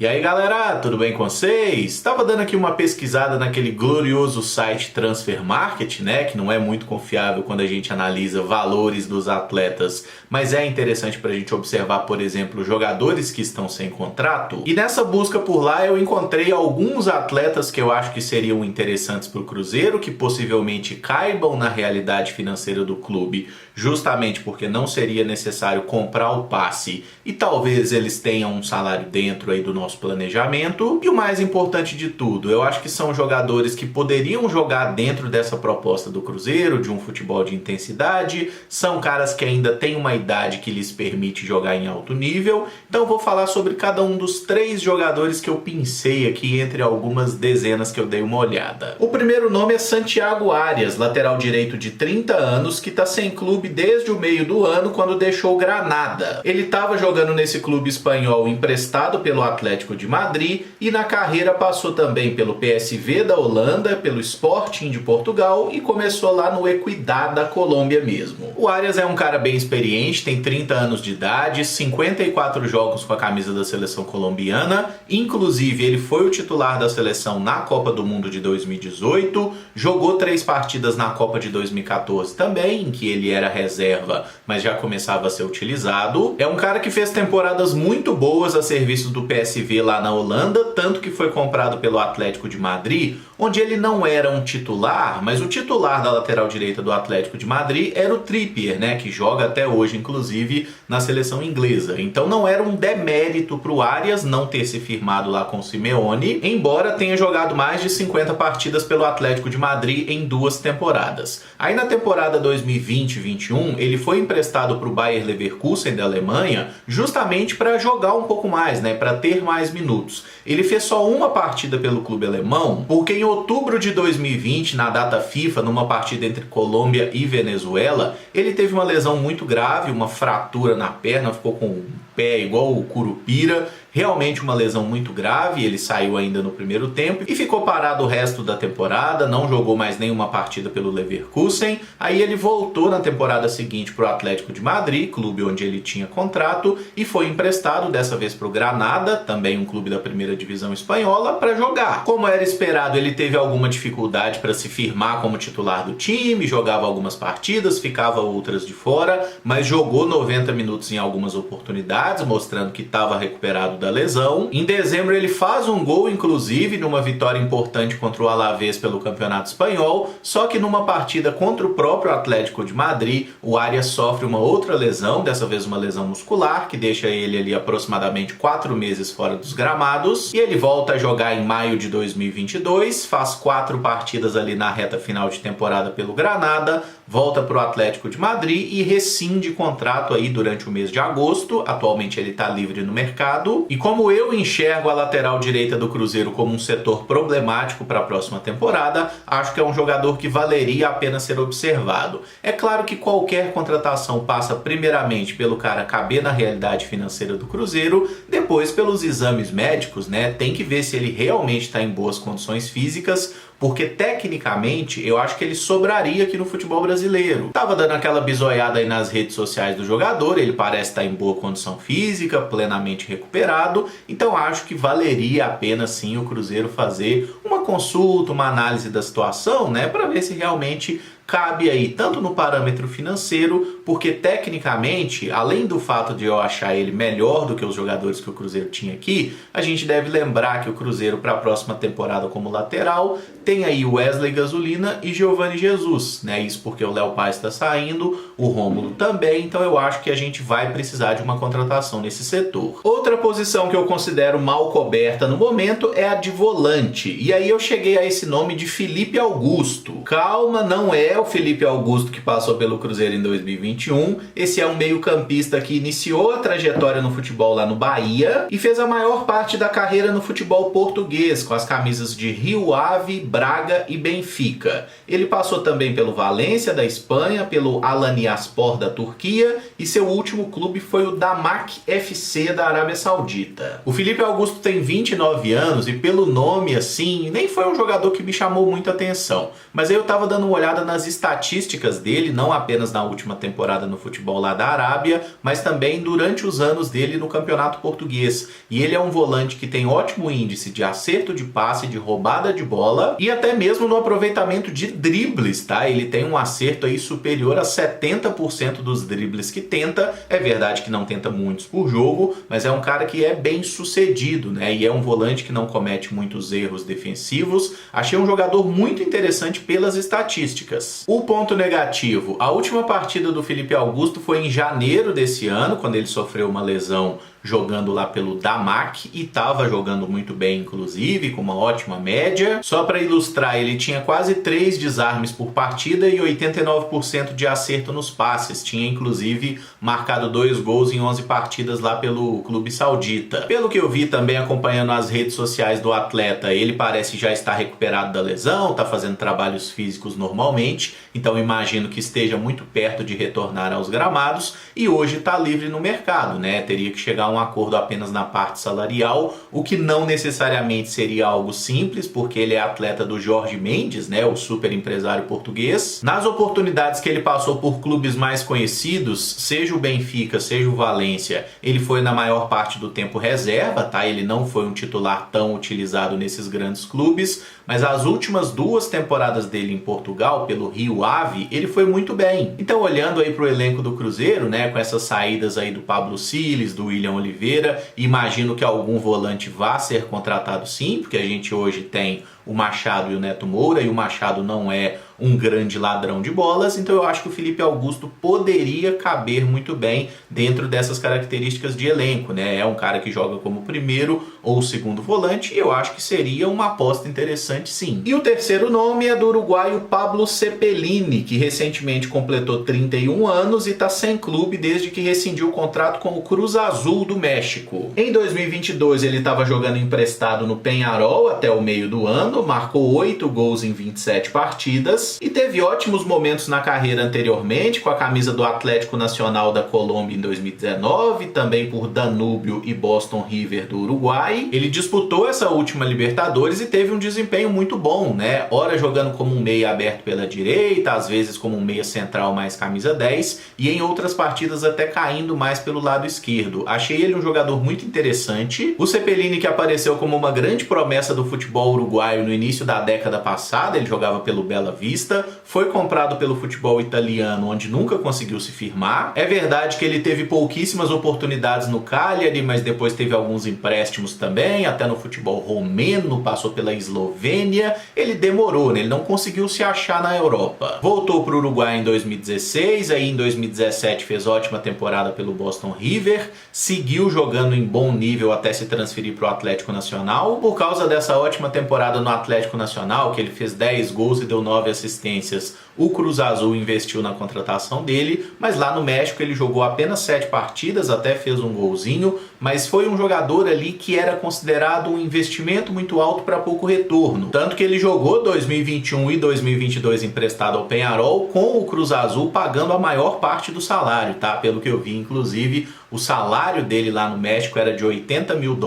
E aí galera, tudo bem com vocês? Estava dando aqui uma pesquisada naquele glorioso site Transfer Market, né? Que não é muito confiável quando a gente analisa valores dos atletas, mas é interessante para a gente observar, por exemplo, jogadores que estão sem contrato. E nessa busca por lá eu encontrei alguns atletas que eu acho que seriam interessantes para o Cruzeiro, que possivelmente caibam na realidade financeira do clube, justamente porque não seria necessário comprar o passe e talvez eles tenham um salário dentro aí do nosso planejamento. E o mais importante de tudo, eu acho que são jogadores que poderiam jogar dentro dessa proposta do Cruzeiro, de um futebol de intensidade, são caras que ainda têm uma idade que lhes permite jogar em alto nível. Então eu vou falar sobre cada um dos 3 jogadores que eu pincei aqui entre algumas dezenas que eu dei uma olhada. O primeiro nome é Santiago Arias, lateral direito de 30 anos, que está sem clube desde o meio do ano, quando deixou o Granada. Ele estava jogando nesse clube espanhol emprestado pelo Atlético de Madrid e na carreira passou também pelo PSV da Holanda, pelo Sporting de Portugal e começou lá no Equidad da Colômbia mesmo. O Arias é um cara bem experiente, tem 30 anos de idade, 54 jogos com a camisa da seleção colombiana, inclusive ele foi o titular da seleção na Copa do Mundo de 2018, jogou 3 partidas na Copa de 2014 também, em que ele era reserva, mas já começava a ser utilizado. É um cara que fez temporadas muito boas a serviço do PSV lá na Holanda, tanto que foi comprado pelo Atlético de Madrid, onde ele não era um titular, mas o titular da lateral direita do Atlético de Madrid era o Trippier, né, que joga até hoje, inclusive, na seleção inglesa. Então não era um demérito para o Arias não ter se firmado lá com o Simeone, embora tenha jogado mais de 50 partidas pelo Atlético de Madrid em 2 temporadas. Aí na temporada 2020-21, ele foi emprestado para o Bayer Leverkusen da Alemanha, justamente para jogar um pouco mais, né, para ter mais minutos. Ele fez só uma partida pelo clube alemão, porque em outubro de 2020, na data FIFA, numa partida entre Colômbia e Venezuela, ele teve uma lesão muito grave, uma fratura na perna, ficou com o pé igual o Curupira, realmente uma lesão muito grave. Ele saiu ainda no primeiro tempo e ficou parado o resto da temporada, não jogou mais nenhuma partida pelo Leverkusen. Aí ele voltou na temporada seguinte para o Atlético de Madrid, clube onde ele tinha contrato, e foi emprestado dessa vez para o Granada, também um clube da primeira divisão espanhola, para jogar. Como era esperado, ele teve alguma dificuldade para se firmar como titular do time, jogava algumas partidas, ficava outras de fora, mas jogou 90 minutos em algumas oportunidades, mostrando que estava recuperado da lesão. Em dezembro ele faz um gol, inclusive, numa vitória importante contra o Alavés pelo Campeonato Espanhol, só que numa partida contra o próprio Atlético de Madrid, o Arias sofre uma outra lesão, dessa vez uma lesão muscular, que deixa ele ali aproximadamente 4 meses fora dos gramados, e ele volta a jogar em maio de 2022, faz 4 partidas ali na reta final de temporada pelo Granada, volta para o Atlético de Madrid e rescinde contrato aí durante o mês de agosto. Atualmente ele está livre no mercado. E como eu enxergo a lateral direita do Cruzeiro como um setor problemático para a próxima temporada, acho que é um jogador que valeria a pena ser observado. É claro que qualquer contratação passa primeiramente pelo cara caber na realidade financeira do Cruzeiro, depois pelos exames médicos, né? Tem que ver se ele realmente está em boas condições físicas, porque tecnicamente eu acho que ele sobraria aqui no futebol brasileiro. Tava dando aquela bisoiada aí nas redes sociais do jogador, ele parece estar em boa condição física, plenamente recuperado, então acho que valeria a pena sim o Cruzeiro fazer uma consulta, uma análise da situação, né, para ver se realmente cabe aí tanto no parâmetro financeiro, porque tecnicamente, além do fato de eu achar ele melhor do que os jogadores que o Cruzeiro tinha aqui, a gente deve lembrar que o Cruzeiro para a próxima temporada como lateral tem aí Wesley Gasolina e Giovani Jesus, né? Isso porque o Léo Paz está saindo, o Rômulo também, então eu acho que a gente vai precisar de uma contratação nesse setor. Outra posição que eu considero mal coberta no momento é a de volante, e aí eu cheguei a esse nome de Felipe Augusto. Calma, não é o Felipe Augusto que passou pelo Cruzeiro em 2021. Esse é um meio-campista que iniciou a trajetória no futebol lá no Bahia e fez a maior parte da carreira no futebol português, com as camisas de Rio Ave, Braga e Benfica. Ele passou também pelo Valência da Espanha, pelo Alanyaspor da Turquia e seu último clube foi o Damak FC da Arábia Saudita. O Felipe Augusto tem 29 anos e pelo nome assim, nem foi um jogador que me chamou muita atenção, mas aí eu tava dando uma olhada nas estatísticas dele, não apenas na última temporada no futebol lá da Arábia, mas também durante os anos dele no campeonato português. E ele é um volante que tem ótimo índice de acerto de passe, de roubada de bola e até mesmo no aproveitamento de dribles, tá? Ele tem um acerto aí superior a 70% dos dribles que tenta. É verdade que não tenta muitos por jogo, mas é um cara que é bem sucedido, né? E é um volante que não comete muitos erros defensivos. Achei um jogador muito interessante pelas estatísticas. O ponto negativo: a última partida do Felipe Augusto foi em janeiro desse ano, quando ele sofreu uma lesão jogando lá pelo Damac e estava jogando muito bem, inclusive, com uma ótima média. Só para ilustrar, ele tinha quase 3 desarmes por partida e 89% de acerto nos passes. Tinha, inclusive, marcado 2 gols em 11 partidas lá pelo clube saudita. Pelo que eu vi também acompanhando as redes sociais do atleta, ele parece já estar recuperado da lesão, está fazendo trabalhos físicos normalmente, então imagino que esteja muito perto de retornar aos gramados e hoje está livre no mercado, né? Teria que chegar a um acordo apenas na parte salarial, o que não necessariamente seria algo simples, porque ele é atleta do Jorge Mendes, né, o super empresário português. Nas oportunidades que ele passou por clubes mais conhecidos, seja o Benfica, seja o Valência, ele foi na maior parte do tempo reserva, tá? Ele não foi um titular tão utilizado nesses grandes clubes, mas as últimas 2 temporadas dele em Portugal, pelo Rio Ave, ele foi muito bem. Então, olhando aí para o elenco do Cruzeiro, né, com essas saídas aí do Pablo Siles, do William Oliveira, imagino que algum volante vá ser contratado sim, porque a gente hoje tem o Machado e o Neto Moura, e o Machado não é um grande ladrão de bolas, então eu acho que o Felipe Augusto poderia caber muito bem dentro dessas características de elenco, né? É um cara que joga como primeiro ou segundo volante, e eu acho que seria uma aposta interessante sim. E o terceiro nome é do uruguaio Pablo Cepelini, que recentemente completou 31 anos e está sem clube desde que rescindiu o contrato com o Cruz Azul do México. Em 2022 ele estava jogando emprestado no Peñarol até o meio do ano, marcou 8 gols em 27 partidas e teve ótimos momentos na carreira anteriormente, com a camisa do Atlético Nacional da Colômbia em 2019, também por Danúbio e Boston River do Uruguai. Ele disputou essa última Libertadores e teve um desempenho muito bom, né? Ora jogando como um meia aberto pela direita, às vezes como um meia central mais camisa 10, e em outras partidas até caindo mais pelo lado esquerdo. Achei ele um jogador muito interessante. O Cepelini, que apareceu como uma grande promessa do futebol uruguaio no início da década passada, ele jogava pelo Bela Vista, foi comprado pelo futebol italiano, onde nunca conseguiu se firmar. É verdade que ele teve pouquíssimas oportunidades no Cagliari, mas depois teve alguns empréstimos também, até no futebol romeno, passou pela Eslovênia. Ele demorou, né? Ele não conseguiu se achar na Europa. Voltou para o Uruguai em 2016, aí em 2017 fez ótima temporada pelo Boston River, seguiu jogando em bom nível até se transferir para o Atlético Nacional. Por causa dessa ótima temporada no Atlético Nacional, que ele fez 10 gols e deu 9 assistências, o Cruz Azul investiu na contratação dele, mas lá no México ele jogou apenas 7 partidas, até fez um golzinho, mas foi um jogador ali que era considerado um investimento muito alto para pouco retorno. Tanto que ele jogou 2021 e 2022 emprestado ao Peñarol, com o Cruz Azul pagando a maior parte do salário, tá? Pelo que eu vi, inclusive, o salário dele lá no México era de $80 mil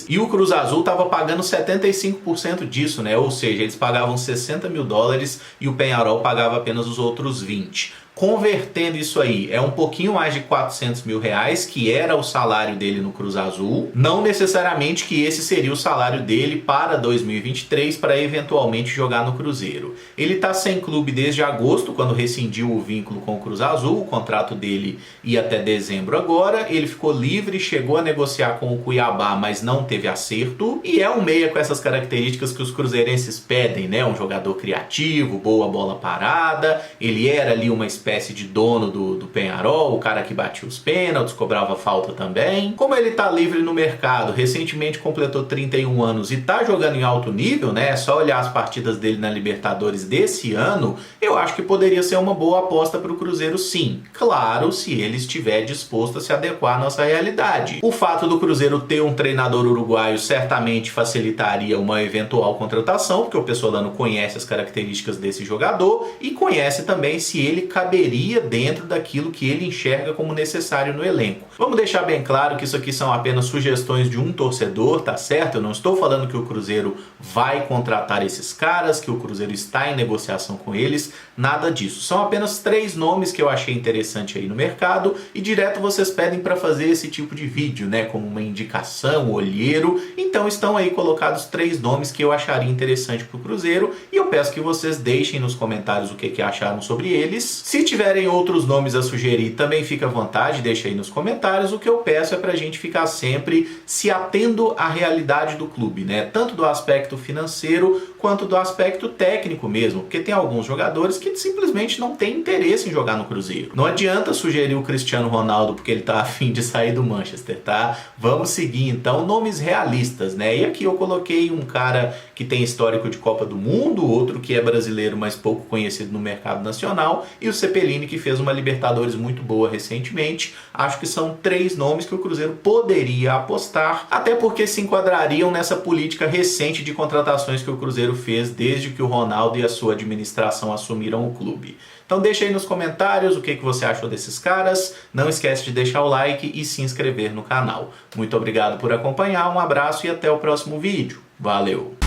e o Cruz Azul estava pagando 75% disso, né? Ou seja, eles pagavam $60 mil e o Peñarol pagava apenas os outros 20. Convertendo isso aí, é um pouquinho mais de R$400 mil, que era o salário dele no Cruz Azul. Não necessariamente que esse seria o salário dele para 2023, para eventualmente jogar no Cruzeiro. Ele está sem clube desde agosto, quando rescindiu o vínculo com o Cruz Azul. O contrato dele ia até dezembro agora. Ele ficou livre, chegou a negociar com o Cuiabá, mas não teve acerto. E é um meia com essas características que os cruzeirenses pedem, né? Um jogador criativo, boa bola parada. Ele era ali uma espécie de dono do Peñarol, o cara que batia os pênaltis, cobrava falta também. Como ele tá livre no mercado, recentemente completou 31 anos e tá jogando em alto nível, né? É só olhar as partidas dele na Libertadores desse ano, eu acho que poderia ser uma boa aposta para o Cruzeiro sim. Claro, se ele estiver disposto a se adequar à nossa realidade. O fato do Cruzeiro ter um treinador uruguaio certamente facilitaria uma eventual contratação, porque o Pessolano conhece as características desse jogador e conhece também se ele caberia caberia dentro daquilo que ele enxerga como necessário no elenco. Vamos deixar bem claro que isso aqui são apenas sugestões de um torcedor, tá certo? Eu não estou falando que o Cruzeiro vai contratar esses caras, que o Cruzeiro está em negociação com eles, nada disso. São apenas 3 nomes que eu achei interessante aí no mercado e direto vocês pedem para fazer esse tipo de vídeo, né? Como uma indicação, olheiro. Então estão aí colocados 3 nomes que eu acharia interessante para o Cruzeiro e eu peço que vocês deixem nos comentários o que acharam sobre eles. Se tiverem outros nomes a sugerir, também fica à vontade, deixa aí nos comentários. O que eu peço é para a gente ficar sempre se atendo à realidade do clube, né? Tanto do aspecto financeiro quanto do aspecto técnico mesmo, porque tem alguns jogadores que simplesmente não têm interesse em jogar no Cruzeiro. Não adianta sugerir o Cristiano Ronaldo porque ele tá afim de sair do Manchester, tá? Vamos seguir então nomes realistas, né? E aqui eu coloquei um cara que tem histórico de Copa do Mundo, outro que é brasileiro, mas pouco conhecido no mercado nacional, e o Cepelini, que fez uma Libertadores muito boa recentemente. Acho que são 3 nomes que o Cruzeiro poderia apostar, até porque se enquadrariam nessa política recente de contratações que o Cruzeiro fez desde que o Ronaldo e a sua administração assumiram o clube. Então deixa aí nos comentários o que você achou desses caras, não esquece de deixar o like e se inscrever no canal. Muito obrigado por acompanhar, um abraço e até o próximo vídeo. Valeu!